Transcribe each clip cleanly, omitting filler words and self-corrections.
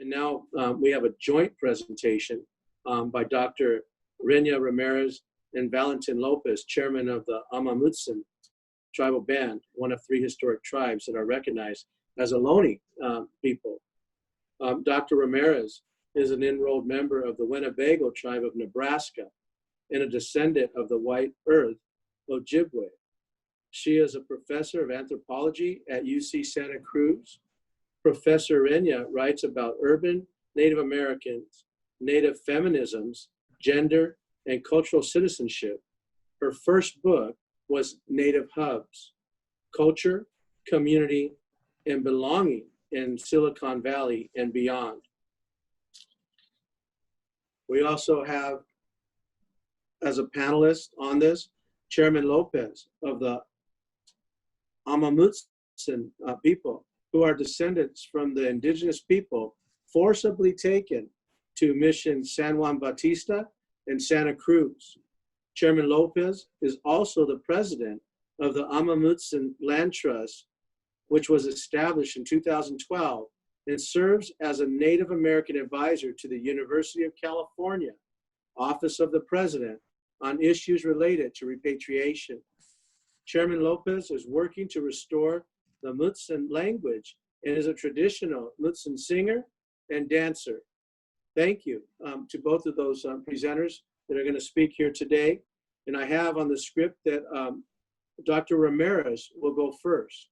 And now we have a joint presentation by Dr. Renya Ramirez and Valentin Lopez, chairman of the Amamutsan tribal band, one of 3 historic tribes that are recognized as Ohlone people. Dr. Ramirez is an enrolled member of the Winnebago tribe of Nebraska and a descendant of the White Earth Ojibwe. She is a professor of anthropology at UC Santa Cruz. Professor Renya writes about urban Native Americans, Native feminisms, gender, and cultural citizenship. Her first book was Native Hubs, Culture, Community, and Belonging in Silicon Valley and Beyond. We also have, as a panelist on this, Chairman Lopez of the Amamutsan people, who are descendants from the indigenous people forcibly taken to Mission San Juan Bautista and Santa Cruz. Chairman Lopez is also the president of the Amamutsan Land Trust, which was established in 2012 and serves as a Native American advisor to the University of California Office of the President on issues related to repatriation. Chairman Lopez is working to restore the Mutsun language and is a traditional Mutsun singer and dancer. Thank you to both of those presenters that are going to speak here today. And I have on the script that Dr. Ramirez will go first.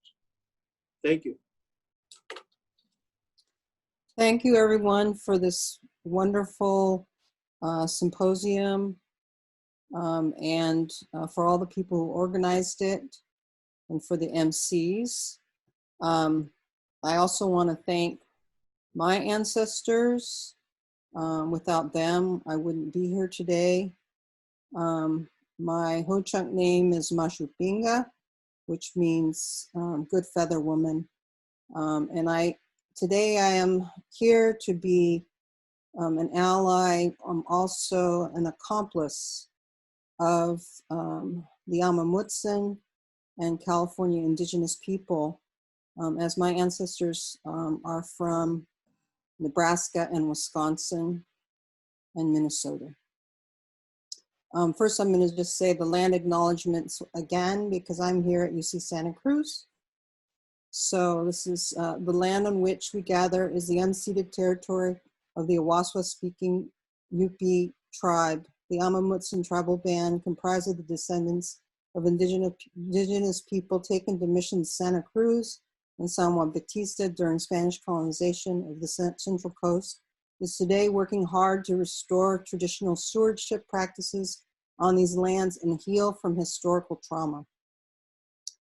Thank you. Thank you, everyone, for this wonderful symposium and for all the people who organized it and for the MCs. I also want to thank my ancestors. Without them, I wouldn't be here today. My Ho-Chunk name is Mashupinga, which means good feather woman. And today I am here to be an ally. I'm also an accomplice of the Amamutsan and California indigenous people, as my ancestors are from Nebraska and Wisconsin and Minnesota. First, I'm going to just say the land acknowledgements again, because I'm here at UC Santa Cruz. So this is the land on which we gather is the unceded territory of the Awaswa-speaking Yupi tribe. The Amamutsan tribal band comprised of the descendants of indigenous people taken to Mission Santa Cruz and San Juan Bautista during Spanish colonization of the Central Coast, is today working hard to restore traditional stewardship practices on these lands and heal from historical trauma.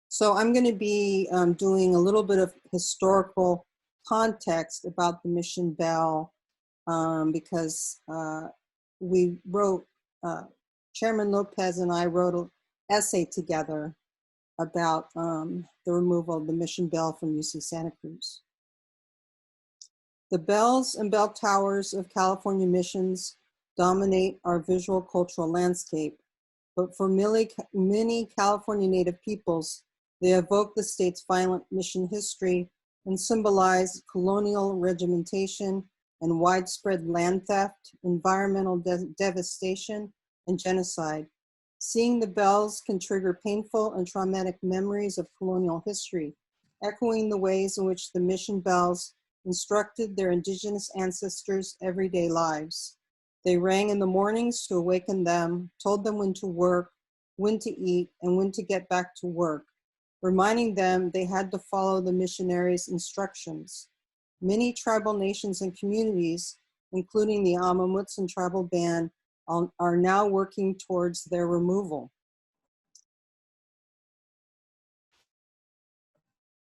So I'm going to be doing a little bit of historical context about the Mission Bell because we wrote, Chairman Lopez and I wrote an essay together about the removal of the Mission Bell from UC Santa Cruz. The bells and bell towers of California missions dominate our visual cultural landscape, but for many California Native peoples, they evoke the state's violent mission history and symbolize colonial regimentation and widespread land theft, environmental devastation, and genocide. Seeing the bells can trigger painful and traumatic memories of colonial history, echoing the ways in which the mission bells instructed their indigenous ancestors' everyday lives. They rang in the mornings to awaken them, told them when to work, when to eat, and when to get back to work, reminding them they had to follow the missionaries' instructions. Many tribal nations and communities, including the Amamutsan tribal band, are now working towards their removal.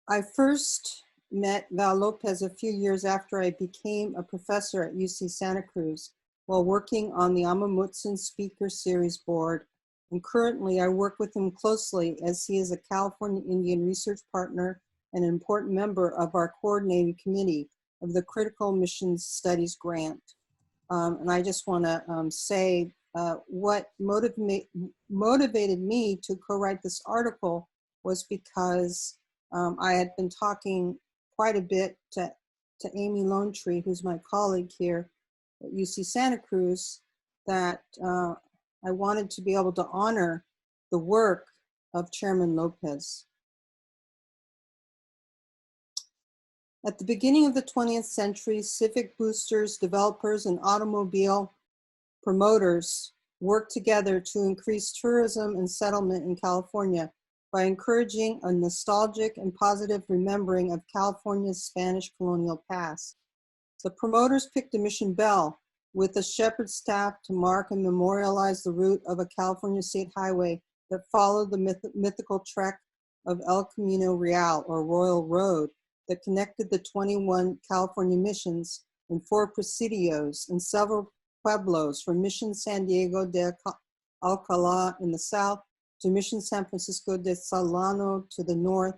I first met Val Lopez a few years after I became a professor at UC Santa Cruz while working on the Amamutsan Speaker Series Board, and currently I work with him closely as he is a California Indian research partner and an important member of our coordinating committee of the Critical Missions Studies Grant. And I just want to say what motivated me to co-write this article was because I had been talking quite a bit to to Amy Lone Tree, who's my colleague here at UC Santa Cruz, that I wanted to be able to honor the work of Chairman Lopez. At the beginning of the 20th century, civic boosters, developers, and automobile promoters worked together to increase tourism and settlement in California by encouraging a nostalgic and positive remembering of California's Spanish colonial past. The promoters picked a Mission Bell with a shepherd staff to mark and memorialize the route of a California state highway that followed the mythical trek of El Camino Real, or Royal Road, that connected the 21 California missions and 4 presidios and several pueblos from Mission San Diego de Alcalá in the south to Mission San Francisco de Solano to the north,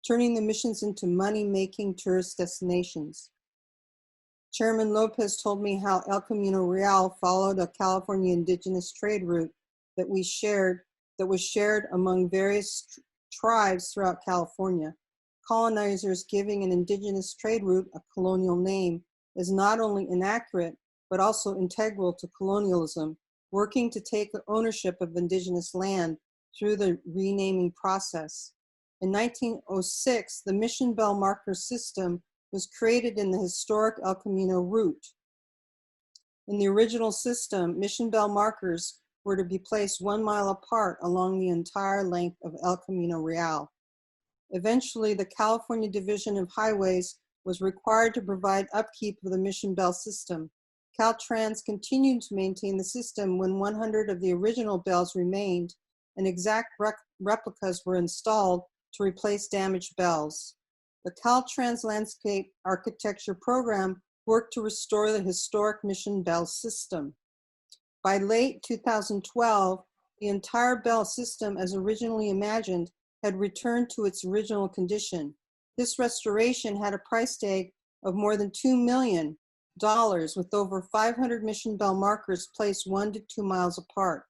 turning the missions into money-making tourist destinations. Chairman Lopez told me how El Camino Real followed a California indigenous trade route that was shared among various tribes throughout California. Colonizers giving an indigenous trade route a colonial name is not only inaccurate, but also integral to colonialism, working to take ownership of indigenous land through the renaming process. In 1906, the Mission Bell marker system was created in the historic El Camino route. In the original system, Mission Bell markers were to be placed 1 mile apart along the entire length of El Camino Real. Eventually, the California Division of Highways was required to provide upkeep of the Mission Bell system. Caltrans continued to maintain the system when 100 of the original bells remained, and exact replicas were installed to replace damaged bells. The Caltrans Landscape Architecture Program worked to restore the historic Mission Bell system. By late 2012, the entire bell system, as originally imagined, had returned to its original condition. This restoration had a price tag of more than $2 million, with over 500 Mission Bell markers placed 1 to 2 miles apart.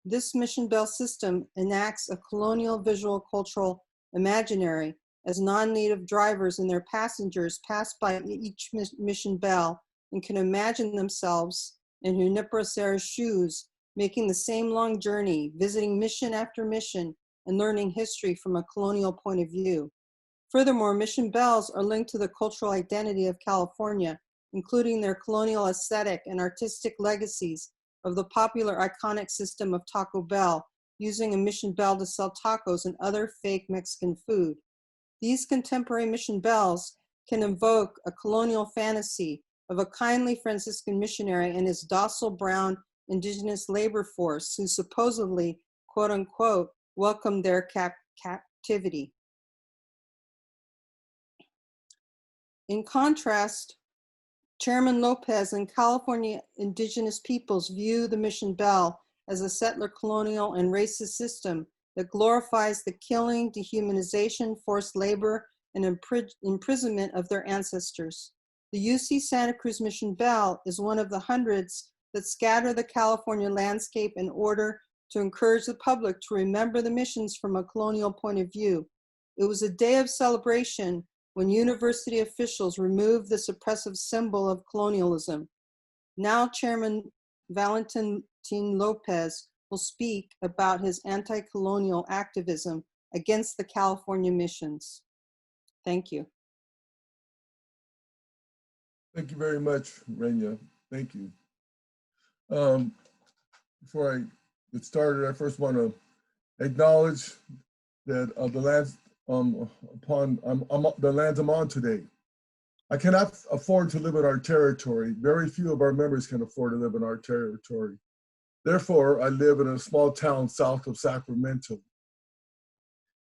This Mission Bell system enacts a colonial visual cultural imaginary as non-native drivers and their passengers pass by each Mission Bell and can imagine themselves in Junipero shoes, making the same long journey, visiting mission after mission, and learning history from a colonial point of view. Furthermore, Mission Bells are linked to the cultural identity of California, including their colonial aesthetic and artistic legacies of the popular iconic system of Taco Bell, using a Mission Bell to sell tacos and other fake Mexican food. These contemporary Mission Bells can evoke a colonial fantasy of a kindly Franciscan missionary and his docile brown indigenous labor force who supposedly, quote unquote, welcomed their captivity. In contrast, Chairman Lopez and California indigenous peoples view the Mission Bell as a settler colonial and racist system that glorifies the killing, dehumanization, forced labor, and imprisonment of their ancestors. The UC Santa Cruz Mission Bell is one of the hundreds that scatter the California landscape in order to encourage the public to remember the missions from a colonial point of view. It was a day of celebration when university officials removed this oppressive symbol of colonialism. Now Chairman Valentin Lopez will speak about his anti-colonial activism against the California missions. Thank you. Thank you very much, Renya. Thank you. Before I get started, I first want to acknowledge that the lands the lands I'm on today. I cannot afford to live in our territory. Very few of our members can afford to live in our territory. Therefore, I live in a small town south of Sacramento.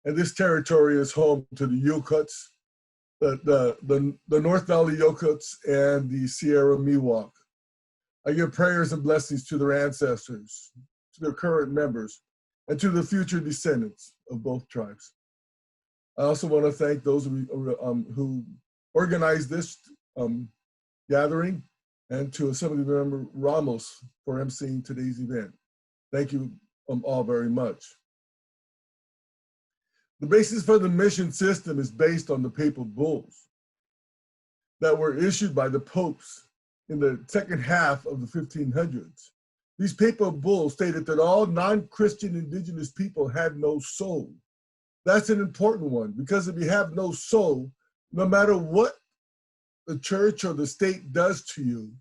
And this territory is home to the Yokuts, the North Valley Yokuts and the Sierra Miwok. I give prayers and blessings to their ancestors, to their current members, and to the future descendants of both tribes. I also want to thank those who organized this gathering, and to Assembly Member Ramos for emceeing today's event. Thank you all very much. The basis for the mission system is based on the papal bulls. that were issued by the popes in the second half of the 1500s. These papal bulls stated that all non-Christian indigenous people had no soul. That's an important one, because if you have no soul, no matter what the church or the state does to you,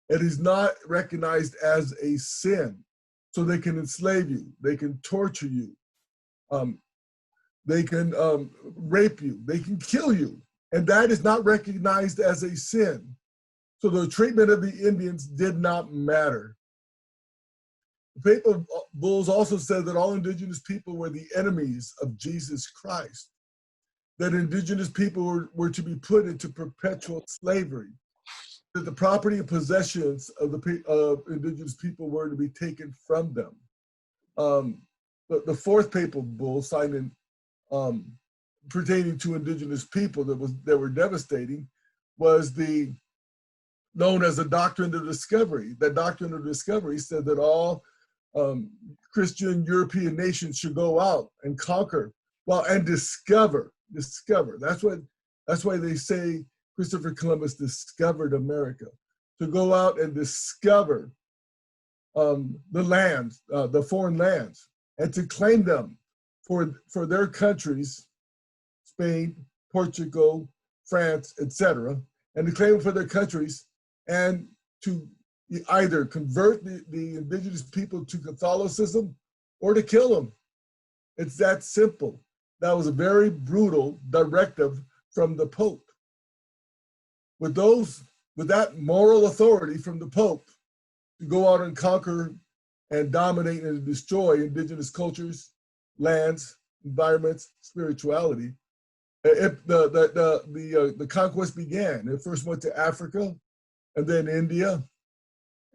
it is not recognized as a sin. So they can enslave you, they can torture you, they can rape you, they can kill you. And that is not recognized as a sin. So the treatment of the Indians did not matter. The papal bulls also said that all indigenous people were the enemies of Jesus Christ, that indigenous people were to be put into perpetual slavery, that the property and possessions of the indigenous people were to be taken from them. The fourth papal bull signed in pertaining to indigenous people that were devastating was known as the Doctrine of Discovery. That Doctrine of Discovery said that all Christian European nations should go out and conquer, and discover. That's why they say Christopher Columbus discovered America, to go out and discover the lands, the foreign lands, and to claim them for their countries, Spain, Portugal, France, etc., and to claim them for their countries, and to either convert the indigenous people to Catholicism or to kill them. It's that simple. That was a very brutal directive from the Pope. With that moral authority from the Pope to go out and conquer and dominate and destroy indigenous cultures, lands, environments, spirituality, the conquest began. It first went to Africa, and then India,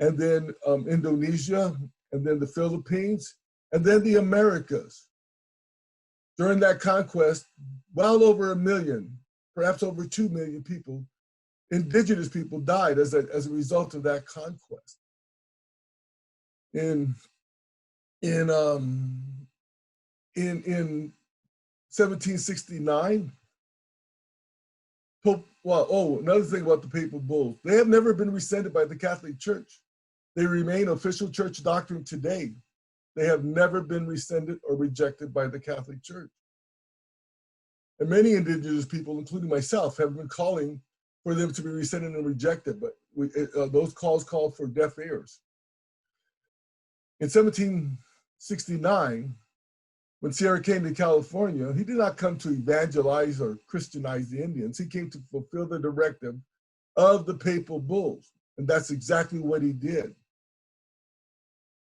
and then Indonesia, and then the Philippines, and then the Americas. During that conquest, well over 1 million, perhaps over 2 million people, indigenous people, died as a result of that conquest. In 1769, another thing about the papal bulls, they have never been rescinded by the Catholic Church. They remain official church doctrine today. They have never been rescinded or rejected by the Catholic Church. And many indigenous people, including myself, have been calling for them to be rescinded and rejected, but those calls called for deaf ears. In 1769, when Sierra came to California, he did not come to evangelize or Christianize the Indians. He came to fulfill the directive of the papal bulls, and that's exactly what he did.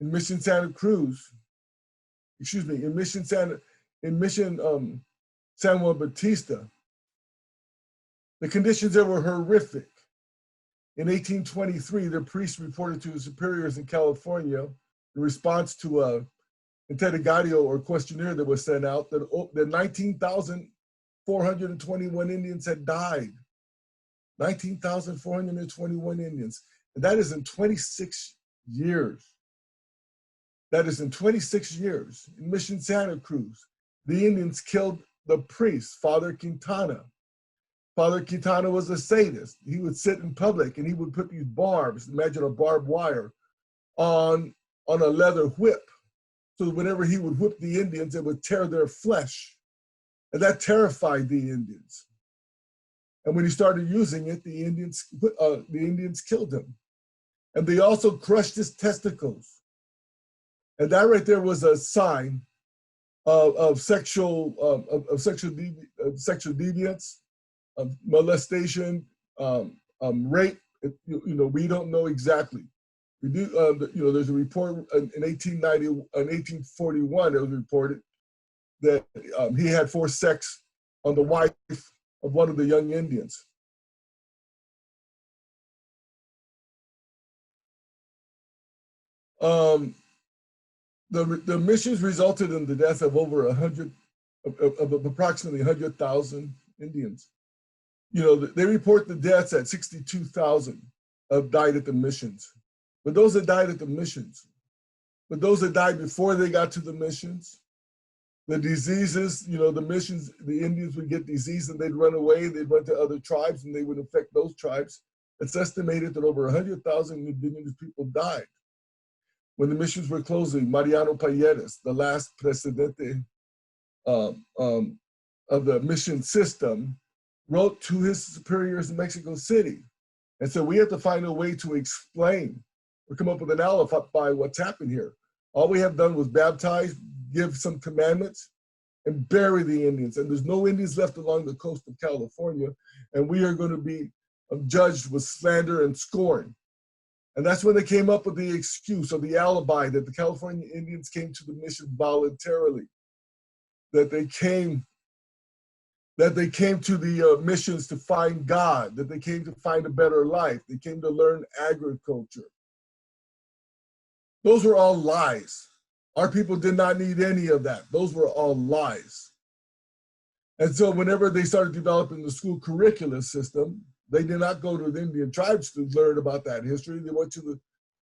In Mission San Juan Bautista, the conditions there were horrific. In 1823, the priests reported to the superiors in California in response to a interrogatorio or questionnaire that was sent out that 19,421 Indians had died. 19,421 Indians. And that is in 26 years. That is in 26 years. In Mission Santa Cruz, the Indians killed the priest, Father Quintana. Father Quintana was a sadist. He would sit in public and he would put these barbs, imagine a barbed wire, on a leather whip. So whenever he would whip the Indians, it would tear their flesh. And that terrified the Indians. And when he started using it, the Indians killed him. And they also crushed his testicles. And that right there was a sign of sexual deviance, of molestation, rape. We don't know exactly. We do. There's a report in 1841 that was reported that he had forced sex on the wife of one of the young Indians. The missions resulted in the death of over approximately 100,000 Indians. They report the deaths at 62,000 died at the missions. But those that died at the missions, but those that died before they got to the missions, The diseases, you know, the missions, the Indians would get disease and they'd run away, they'd run to other tribes and they would infect those tribes. It's estimated that over 100,000 indigenous people died. When the missions were closing, Mariano Payeres, the last presidente of the mission system, wrote to his superiors in Mexico City and said, we have to find a way to explain or come up with an alibi what's happened here. All we have done was baptize, give some commandments, and bury the Indians. And there's no Indians left along the coast of California, and we are going to be judged with slander and scorn. And that's when they came up with the excuse or the alibi that the California Indians came to the mission voluntarily, that they came to the missions to find God, that they came to find a better life, they came to learn agriculture. Those were all lies. Our people did not need any of that. Those were all lies. And so whenever they started developing the school curricula system, they did not go to the Indian tribes to learn about that history. They went to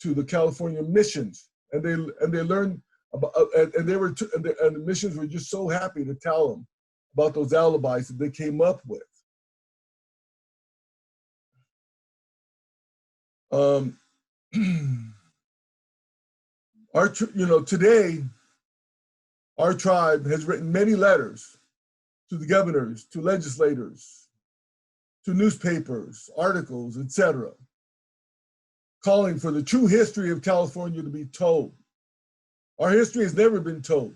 the California missions, and they learned about, and the missions were just so happy to tell them about those alibis that they came up with. Today, our tribe has written many letters to the governors, to legislators, to newspapers, articles, etc., calling for the true history of California to be told. Our history has never been told.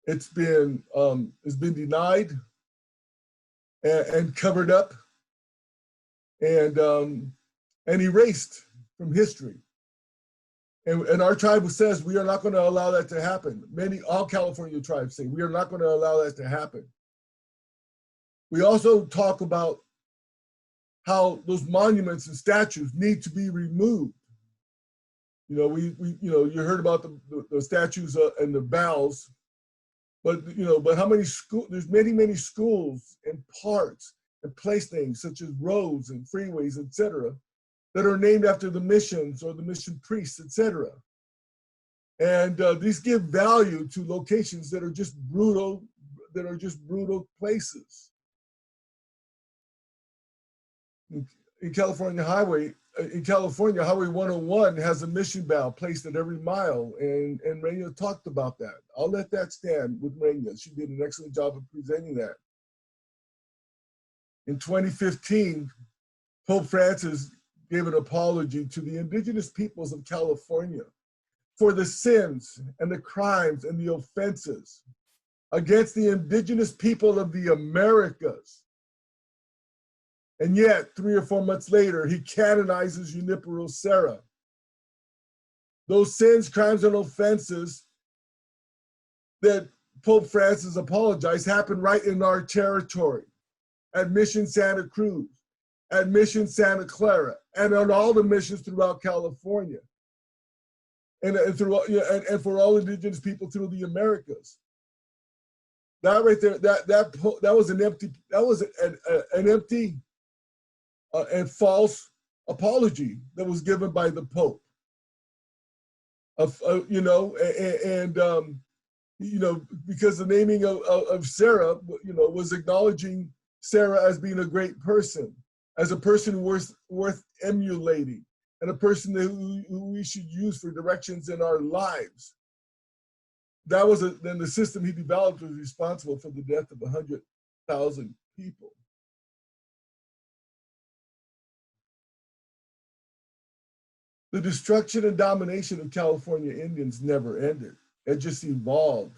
It's been denied and covered up and erased from history. And our tribe says we are not going to allow that to happen. All California tribes say we are not going to allow that to happen. We also talk about how those monuments and statues need to be removed. You know, you heard about the statues and the bells, but how many schools? There's many schools and parks and place names such as roads and freeways, etc., that are named after the missions or the mission priests, etc. And these give value to locations that are just brutal places. In California, Highway 101 has a mission bell placed at every mile, and Renya talked about that. I'll let that stand with Renya. She did an excellent job of presenting that. In 2015, Pope Francis gave an apology to the indigenous peoples of California for the sins and the crimes and the offenses against the indigenous people of the Americas. And yet, 3 or 4 months later, he canonizes Junipero Serra. Those sins, crimes, and offenses that Pope Francis apologized happened right in our territory, at Mission Santa Cruz, at Mission Santa Clara, and on all the missions throughout California, and for all indigenous people through the Americas. That right there, that was an empty and false apology that was given by the Pope. Because the naming of Sarah, was acknowledging Sarah as being a great person, as a person worth emulating, and a person who we should use for directions in our lives. That was then the system he developed was responsible for the death of 100,000 people. The destruction and domination of California Indians never ended. It just evolved.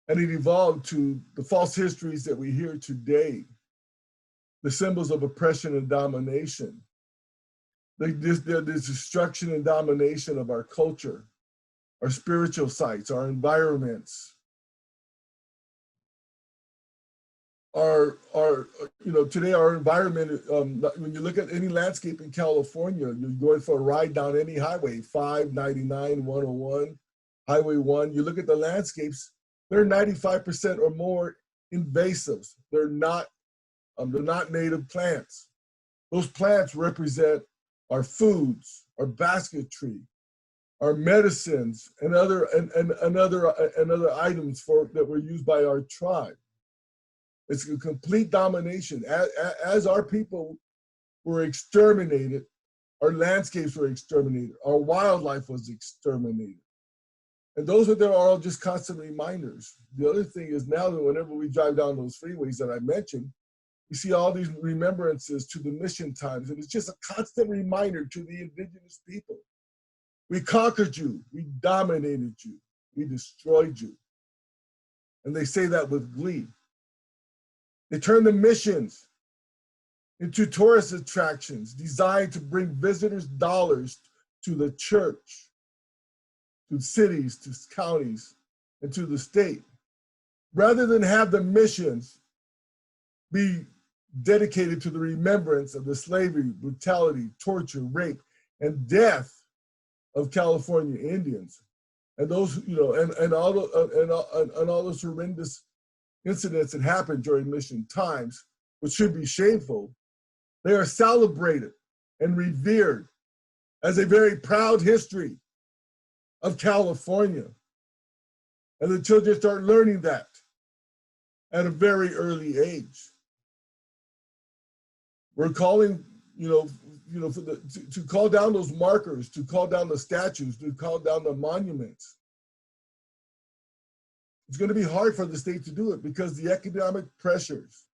And it evolved to the false histories that we hear today, the symbols of oppression and domination, the destruction and domination of our culture, our spiritual sites, our environments, today our environment, when you look at any landscape in California, you're going for a ride down any highway, 5, 99, 101, Highway 1, you look at the landscapes, they're 95% or more invasives. They're not native plants. Those plants represent our foods, our basketry, our medicines, and other items that were used by our tribe. It's a complete domination. As our people were exterminated, our landscapes were exterminated, our wildlife was exterminated. And those are all just constant reminders. The other thing is now that whenever we drive down those freeways that I mentioned, we see all these remembrances to the mission times. And it's just a constant reminder to the indigenous people. We conquered you, we dominated you, we destroyed you. And they say that with glee. They turn the missions into tourist attractions designed to bring visitors' dollars to the church, to cities, to counties, and to the state, rather than have the missions be dedicated to the remembrance of the slavery, brutality, torture, rape, and death of California Indians, and those, and all those horrendous incidents that happened during mission times, which should be shameful. They are celebrated and revered as a very proud history of California. And the children start learning that at a very early age. We're calling, to call down those markers, to call down the statues, to call down the monuments. It's going to be hard for the state to do it because the economic pressures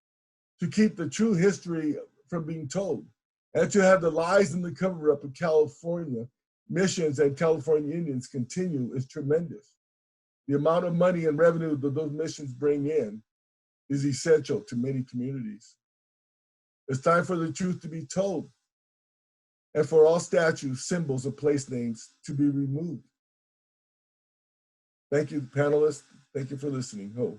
to keep the true history from being told and to have the lies and the cover-up of California missions and California Indians continue is tremendous. The amount of money and revenue that those missions bring in is essential to many communities. It's time for the truth to be told and for all statues, symbols, and place names to be removed. Thank you, panelists. Thank you for listening. Ho.